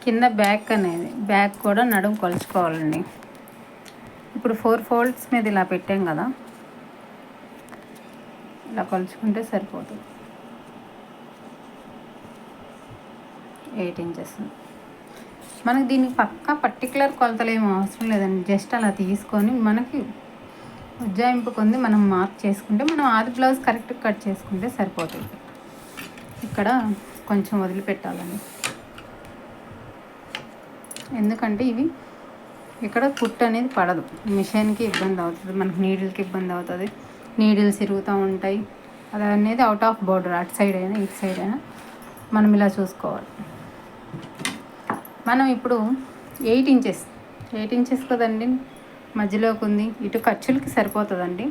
కింద బ్యాక్ కూడా నడుము కొలుచుకోవాలండి. ఇప్పుడు 4 ఫోల్డ్స్ మీద ఇలా పెట్టాం కదా, ఇలా కొలుచుకుంటే సరిపోతుంది. 8 ఇంచెస్. మనకి దీనికి పర్టికులర్ కొలతలు ఏమీ అవసరం లేదండి. జస్ట్ అలా తీసుకొని మనకి ఉజ్జాయింపు కొంది మనం మార్క్ చేసుకుంటే, మనం ఆది బ్లౌజ్ కరెక్ట్గా కట్ చేసుకుంటే సరిపోతుంది. ఇక్కడ కొంచెం వదిలిపెట్టాలండి, ఎందుకంటే ఇవి ఇక్కడ కుట్టు అనేది పడదు. మిషన్కి ఇబ్బంది అవుతుంది, మనకి నీడిల్కి ఇబ్బంది అవుతుంది, నీడిల్స్ ఇరుగుతూ ఉంటాయి. అది అనేది అవుట్ ఆఫ్ బోర్డర్, అటు సైడ్ అయినా ఇటు సైడ్ అయినా మనం ఇలా చూసుకోవాలి. మనం ఇప్పుడు 8 ఇంచెస్ కదండి మధ్యలోకి ఉంది, ఇటు ఖర్చులకి సరిపోతుందండి.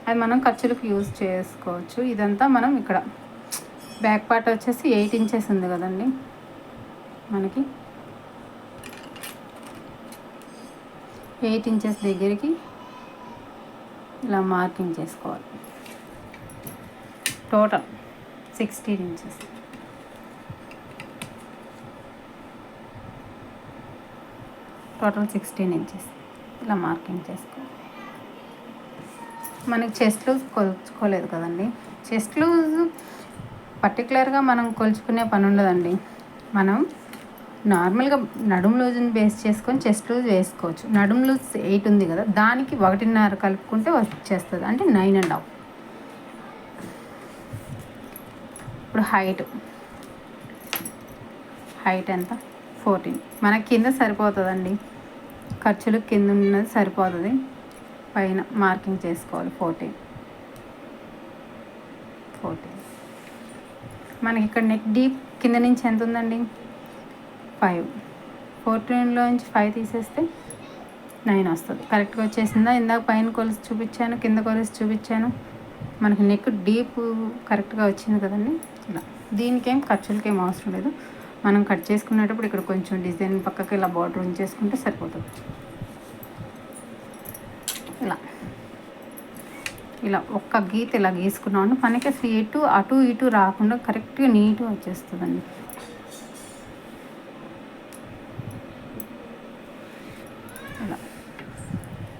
అది మనం ఖర్చులకు యూజ్ చేసుకోవచ్చు. ఇదంతా మనం ఇక్కడ బ్యాక్ పార్ట్ వచ్చేసి 8 ఇంచెస్ ఉంది కదండి, మనకి 8 ఇంచెస్ దగ్గరికి ఇలా మార్కింగ్ చేసుకోవాలి. Total 16 inches. టోటల్ 16 ఇంచెస్ ఇలా మార్కింగ్ చేసుకోవాలి. మనకి చెస్ట్ లూజ్ కొలుచుకోలేదు కదండి. చెస్ట్ లూజ్ పర్టికులర్గా మనం కొలుచుకునే పని ఉండదండి. మనం నార్మల్గా నడుము లూజ్ని బేస్ చేసుకొని చెస్ట్ లూజ్ వేసుకోవచ్చు. నడుము లూజ్ 8 ఉంది కదా, దానికి 1.5 కలుపుకుంటే వచ్చేస్తుంది, అంటే 9.5. ఇప్పుడు హైట్ ఎంత? 14. మనకి కింద సరిపోతుందండి, ఖర్చులు కింద ఉన్నది సరిపోతుంది. పైన మార్కింగ్ చేసుకోవాలి 14. మనకి ఇక్కడ నెక్ డీప్ కింద నుంచి ఎంత ఉందండి? 5. 14లో నుంచి 5 తీసేస్తే 9 వస్తుంది. కరెక్ట్గా వచ్చేసిందా? ఇందాక పైన కొలిసి చూపించాను, కింద కొలిసి చూపించాను. మనకి నెక్ డీప్ కరెక్ట్గా వచ్చింది కదండి. ఇలా దీనికేం ఖర్చులకేం అవసరం లేదు. మనం కట్ చేసుకునేటప్పుడు ఇక్కడ కొంచెం డిజైన్ పక్కకి ఇలా బార్డర్ ఉంచేసుకుంటే సరిపోతుంది. ఇలా ఒక్క గీత ఇలా గీసుకున్నాను, మనకి అసలు అటు ఇటు రాకుండా కరెక్ట్గా నీట్గా వచ్చేస్తుందండి.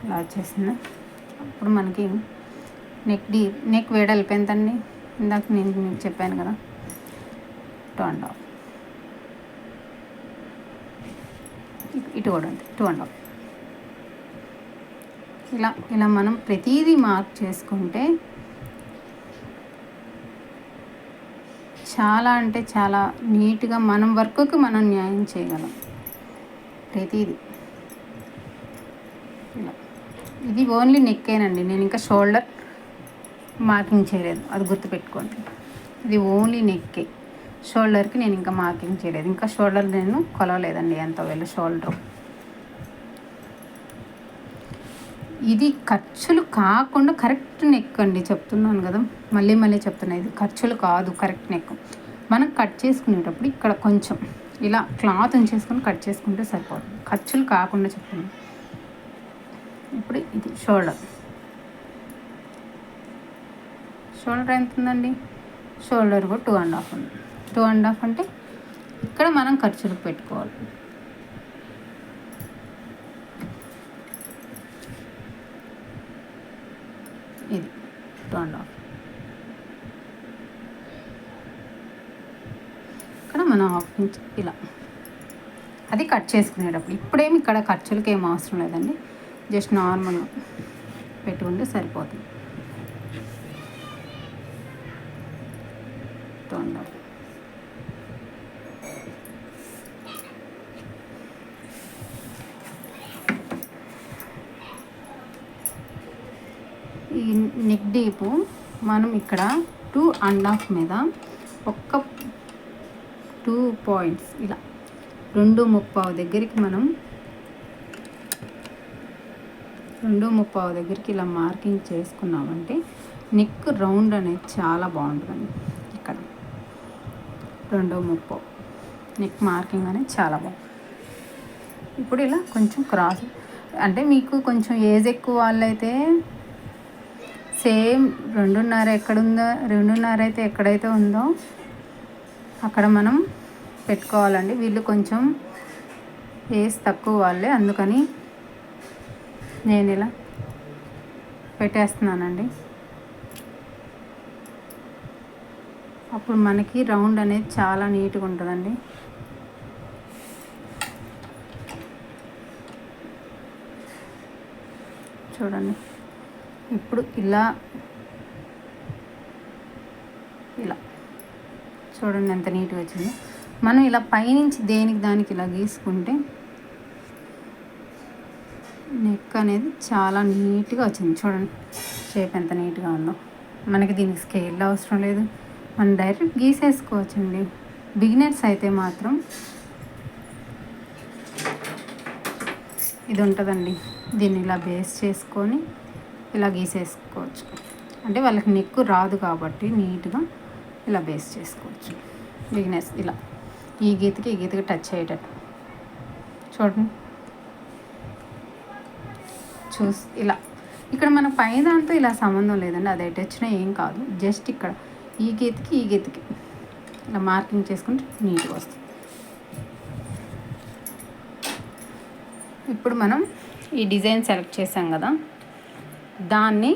ఇలా వచ్చేసింది. అప్పుడు మనకి నెక్ వెడల్పు ఎంతండి? ఇందాక నేను మీకు చెప్పాను కదా, 2.5. ఇటు కూడా ఉంది 2.5. ఇలా మనం ప్రతిదీ మార్క్ చేసుకుంటే చాలా అంటే చాలా నీట్గా మనం వర్క్కి మనం న్యాయం చేయగలం ప్రతిదీ. ఇలా ఇది ఓన్లీ నెక్కేనండి, నేను ఇంకా షోల్డర్ మార్కింగ్ చేయలేదు, అది గుర్తుపెట్టుకోండి. ఇది ఓన్లీ నెక్కే, షోల్డర్కి నేను ఇంకా మార్కింగ్ చేయలేదు. ఇంకా షోల్డర్ నేను కొలవలేదండి ఎంత వెళ్ళి షోల్డర్. ఇది ఖర్చులు కాకుండా కరెక్ట్ నెక్ అండి, చెప్తున్నాను కదా, మళ్ళీ చెప్తున్నా, ఇది ఖర్చులు కాదు, కరెక్ట్ నెక్. మనం కట్ చేసుకునేటప్పుడు ఇక్కడ కొంచెం ఇలా క్లాత్ ఉంచేసుకొని కట్ చేసుకుంటే సరిపోతుంది, ఖర్చులు కాకుండా చెప్తున్నాను. ఇప్పుడు ఇది షోల్డర్ ఎంత ఉందండి? షోల్డర్ కూడా 2.5 ఉంది. 2.5 అంటే ఇక్కడ మనం ఖర్చులకు పెట్టుకోవాలి. ఇది 2.5. ఇక్కడ మనం 1/2 ఇంచ్ ఇలా అది కట్ చేసుకునేటప్పుడు. ఇప్పుడేమి ఇక్కడ ఖర్చులకి ఏం అవసరం లేదండి, జస్ట్ నార్మల్గా పెట్టుకుంటే సరిపోతుంది. 2.5. ఈ నెక్ డీపు మనం ఇక్కడ 2.5 మీద ఒక్క 2 పాయింట్స్ ఇలా 2.35 దగ్గరికి మనం 2.35 దగ్గరికి ఇలా మార్కింగ్ చేసుకున్నామంటే నెక్ రౌండ్ అనేది చాలా బాగుంటుందండి. ఇక్కడ 2.30 నెక్ మార్కింగ్ అనేది చాలా బాగుంది. ఇప్పుడు ఇలా కొంచెం క్రాస్, అంటే మీకు కొంచెం ఏజ్ ఎక్కువ వాళ్ళైతే సేమ్ 2.5 ఎక్కడుందో, 2.5 అయితే ఎక్కడైతే ఉందో అక్కడ మనం పెట్టుకోవాలండి. వీళ్ళు కొంచెం ఏజ్ తక్కువ వాళ్ళే, అందుకని నేను ఇలా పెట్టేస్తున్నానండి. అప్పుడు మనకి రౌండ్ అనేది చాలా నీట్గా ఉంటుందండి. చూడండి, ఇప్పుడు ఇలా చూడండి ఎంత నీట్గా వచ్చింది. మనం ఇలా పైనుంచి దేనికి దానికి ఇలా గీసుకుంటే నెక్ అనేది చాలా నీట్గా వచ్చింది. చూడండి షేప్ ఎంత నీట్గా ఉందో. మనకి దీనికి స్కేల్ అవసరం లేదు, మనం డైరెక్ట్ గీసేసుకోవచ్చండి. బిగినర్స్ అయితే మాత్రం ఇది ఉంటుందండి, దీన్ని ఇలా బేస్ చేసుకొని ఇలా గీసేసుకోవచ్చు. అంటే వాళ్ళకి నెక్ రాదు కాబట్టి నీట్గా ఇలా బేస్ చేసుకోవచ్చు. బిగినర్స్ ఇలా ఈ గీతకి టచ్ అయ్యేటట్టు చూడండి. ఇలా ఇక్కడ మన పై దాంతో ఇలా సంబంధం లేదండి, అది ఎటు వచ్చినా ఏం కాదు. జస్ట్ ఇక్కడ ఈ గీతకి ఇలా మార్కింగ్ చేసుకుంటే నీట్గా వస్తుంది. ఇప్పుడు మనం ఈ డిజైన్ సెలెక్ట్ చేసాం కదా, దాన్ని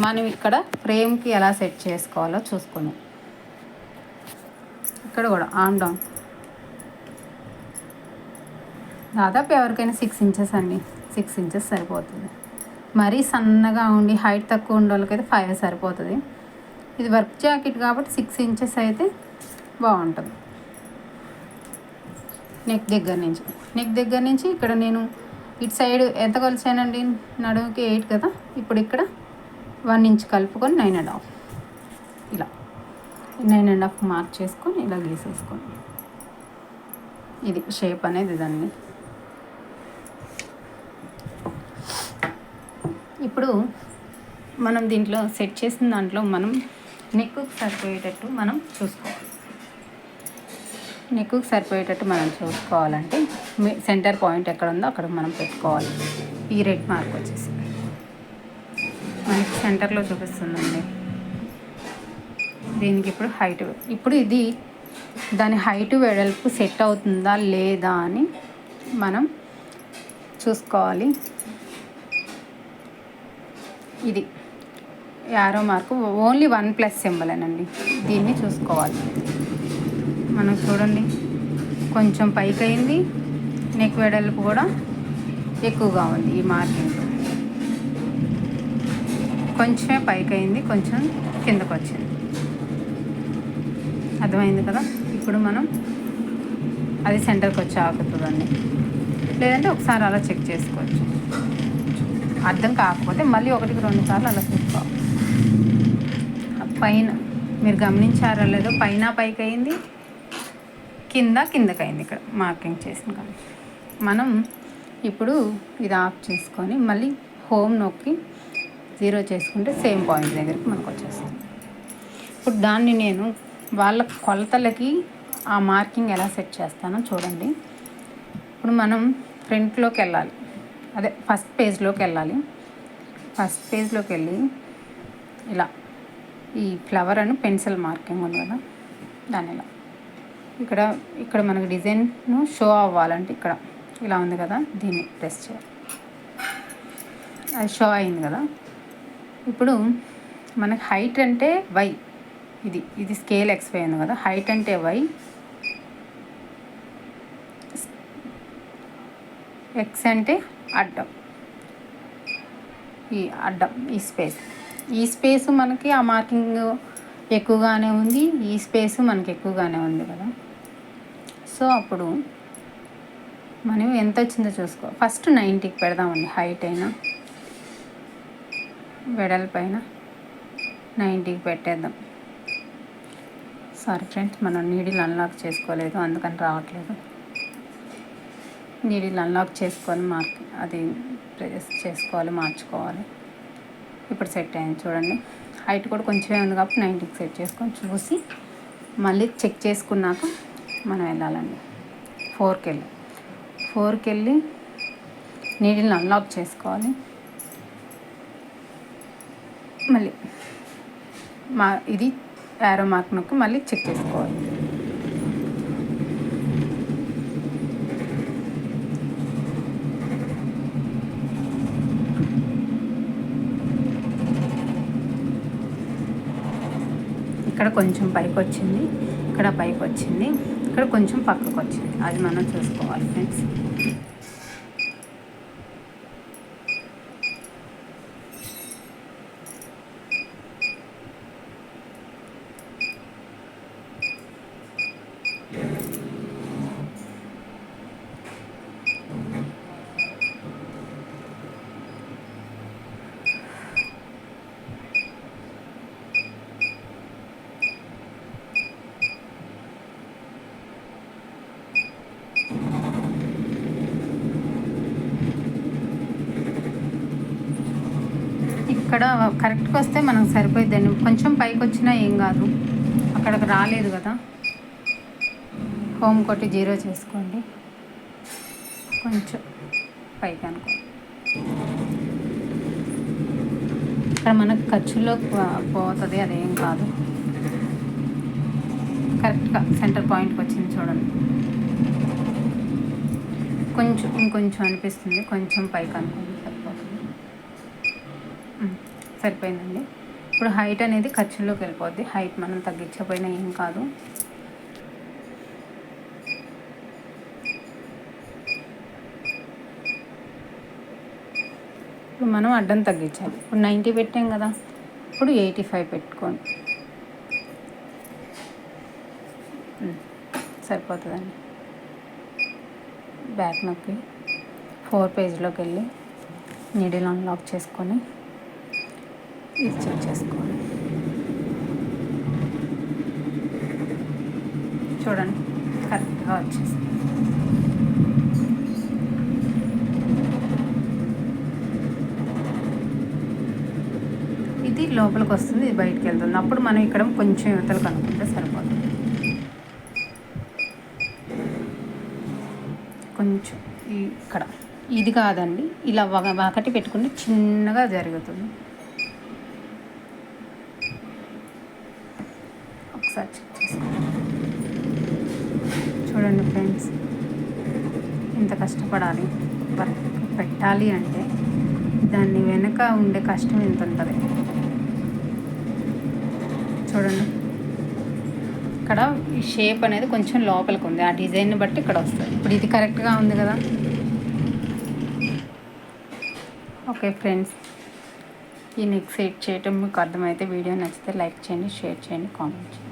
మనం ఇక్కడ ఫ్రేమ్కి ఎలా సెట్ చేసుకోవాలో చూసుకుందాం. ఇక్కడ కూడా ఆమ్ డౌన్ దాదాపు ఎవరికైనా 6 ఇంచెస్ అండి, 6 ఇంచెస్ సరిపోతుంది. మరీ సన్నగా ఉండి హైట్ తక్కువ ఉండే వాళ్ళకైతే 5 సరిపోతుంది. ఇది వర్క్ జాకెట్ కాబట్టి 6 ఇంచెస్ అయితే బాగుంటుంది. నెక్ దగ్గర నుంచి ఇక్కడ నేను ఇటు సైడ్ ఎంత కొలిచానండి, నడుముకి 8 కదా, ఇప్పుడు ఇక్కడ 1 ఇంచ్ కలుపుకొని 9.5 ఇలా 9.5 మార్క్ చేసుకొని ఇలా గీసేసుకోండి. ఇది షేప్ అనేది ఇదండి. ఇప్పుడు మనం దీంట్లో సెట్ చేసిన దాంట్లో మనం నెక్కు సరిపోయేటట్టు మనం చూసుకోవాలంటే సెంటర్ పాయింట్ ఎక్కడ ఉందో అక్కడ మనం పెట్టుకోవాలి. ఈ రెడ్ మార్క్ వచ్చేసి మనకి సెంటర్లో చూపిస్తుందండి. దీనికి ఇప్పుడు హైట్, ఇది దాని హైట్ వెడల్పు సెట్ అవుతుందా లేదా అని మనం చూసుకోవాలి. ఇది యారో మార్కు ఓన్లీ 1+ సింబలేనండి, దీన్ని చూసుకోవాలి మనం. చూడండి కొంచెం పైకి అయింది, నెక్ వెడల్పు కూడా ఎక్కువగా ఉంది. ఈ మార్కింగ్ కొంచెమే పైకి అయింది, కొంచెం కిందకు వచ్చింది. అర్థమైంది కదా. ఇప్పుడు మనం అది సెంటర్కి వచ్చి ఆగుతుందండి, లేదంటే ఒకసారి అలా చెక్ చేసుకోవచ్చు. అర్థం కాకపోతే మళ్ళీ 1-2 సార్లు అలా చూసుకోవాలి. పైన మీరు గమనించారో లేదో, పైన పైకి అయింది, కిందకి అయింది. ఇక్కడ మార్కింగ్ చేసిన కానీ మనం ఇప్పుడు ఇది ఆఫ్ చేసుకొని మళ్ళీ హోమ్ నొక్కి 0 చేసుకుంటే సేమ్ పాయింట్ దగ్గరికి మనకు వచ్చేస్తుంది. ఇప్పుడు దాన్ని నేను వాళ్ళ కొలతలకి ఆ మార్కింగ్ ఎలా సెట్ చేస్తానో చూడండి. ఇప్పుడు మనం ఫ్రంట్లోకి వెళ్ళాలి, అదే ఫస్ట్ పేజ్లోకి వెళ్ళాలి. ఫస్ట్ పేజ్లోకి వెళ్ళి ఇలా ఈ ఫ్లవర్ అని పెన్సిల్ మార్కింగ్ ఉంది కదా, దాని ఇలా ఇక్కడ మనకి డిజైన్ను షో అవ్వాలంటే ఇక్కడ ఇలా ఉంది కదా, దీన్ని ప్రెస్ చేయాలి. అది షో అయింది కదా. ఇప్పుడు మనకి హైట్ అంటే వై, ఇది స్కేల్ XY ఉంది కదా, హైట్ అంటే వై, X అంటే అడ్డం. ఈ స్పేస్ మనకి ఆ మార్కింగ్ ఎక్కువగానే ఉంది, ఈ స్పేస్ మనకి ఎక్కువగానే ఉంది కదా. సో అప్పుడు మనం ఎంత వచ్చిందో చూసుకో. ఫస్ట్ 90కి పెడదామండి, హైట్ అయినా వెడల్పైన 90కి పెట్టేద్దాం. సారీ ఫ్రెండ్స్, మనం నీడిల్ అన్లాక్ చేసుకోలేదు, అందుకని రావట్లేదు. నీడిల్ అన్లాక్ చేసుకొని అది ప్రెస్ చేసుకోవాలి, మార్చుకోవాలి. ఇప్పుడు సెట్ అయింది చూడండి. హైట్ కూడా కొంచెమే ఉంది కాబట్టి 90కి సెట్ చేసుకొని చూసి మళ్ళీ చెక్ చేసుకున్నాక మనం వెళ్ళాలండి. 4కి వెళ్ళి నీడిల్ని అన్లాక్ చేసుకోవాలి. మళ్ళీ ఇది యారో మార్క్ నొక్కి మళ్ళీ చెక్ చేసుకోవాలి. ఇక్కడ కొంచెం పైకి వచ్చింది, ఇక్కడ పైకి వచ్చింది, ఇక్కడ కొంచెం పక్కకు వచ్చింది. అది మనం చూసుకోవాలి ఫ్రెండ్స్. ఇక్కడ కరెక్ట్గా వస్తే మనకు సరిపోయిద్దండి. కొంచెం పైకి వచ్చినా ఏం కాదు, అక్కడికి రాలేదు కదా. హోమ్ కొట్టి 0 చేసుకోండి, కొంచెం పైకి అనుకోండి. ఇక్కడ మనకు ఖర్చులో పోతుంది, అదేం కాదు. కరెక్ట్గా సెంటర్ పాయింట్కి వచ్చింది చూడండి. కొంచెం ఇంకొంచెం అనిపిస్తుంది, కొంచెం పైకి అనుకోండి, సరిపోయిందండి. ఇప్పుడు హైట్ అనేది ఖర్చులోకి వెళ్ళిపోద్ది. హైట్ మనం తగ్గించకపోయినా ఏం కాదు. ఇప్పుడు మనం అడ్డం తగ్గించాలి. ఇప్పుడు 90 పెట్టాం కదా, ఇప్పుడు 85 పెట్టుకోండి, సరిపోతుందండి. బ్యాక్ నొక్కి 4 పేజ్లోకి వెళ్ళి నీడిల్ అన్లాక్ చేసుకొని ఇది చెక్ చేసుకోండి. చూడండి కరెక్ట్గా వచ్చేసి. ఇది లోపలికి వస్తుంది, ఇది బయటికి వెళ్తుంది. అప్పుడు మనం ఇక్కడ కొంచెం యువతలు కనుక్కుంటే సరిపోతుంది. కొంచెం ఇక్కడ ఇది కాదండి, ఇలా ఒకటి పెట్టుకుని చిన్నగా జరుగుతుంది. ఒకసారి చెక్ చేసుకోండి. చూడండి ఫ్రెండ్స్, ఇంత కష్టపడాలి వర్క్ పెట్టాలి అంటే దాన్ని వెనుక ఉండే కష్టం ఎంత ఉంటుంది చూడండి. ఇక్కడ ఈ షేప్ అనేది కొంచెం లోపలికి ఉంది, ఆ డిజైన్ని బట్టి ఇక్కడ వస్తుంది. ఇప్పుడు ఇది కరెక్ట్గా ఉంది కదా. ఓకే ఫ్రెండ్స్, ఈ నెక్ సెట్ చేయటం మీకు అర్థమైతే వీడియో నచ్చితే లైక్ చేయండి, షేర్ చేయండి, కామెంట్ చేయండి.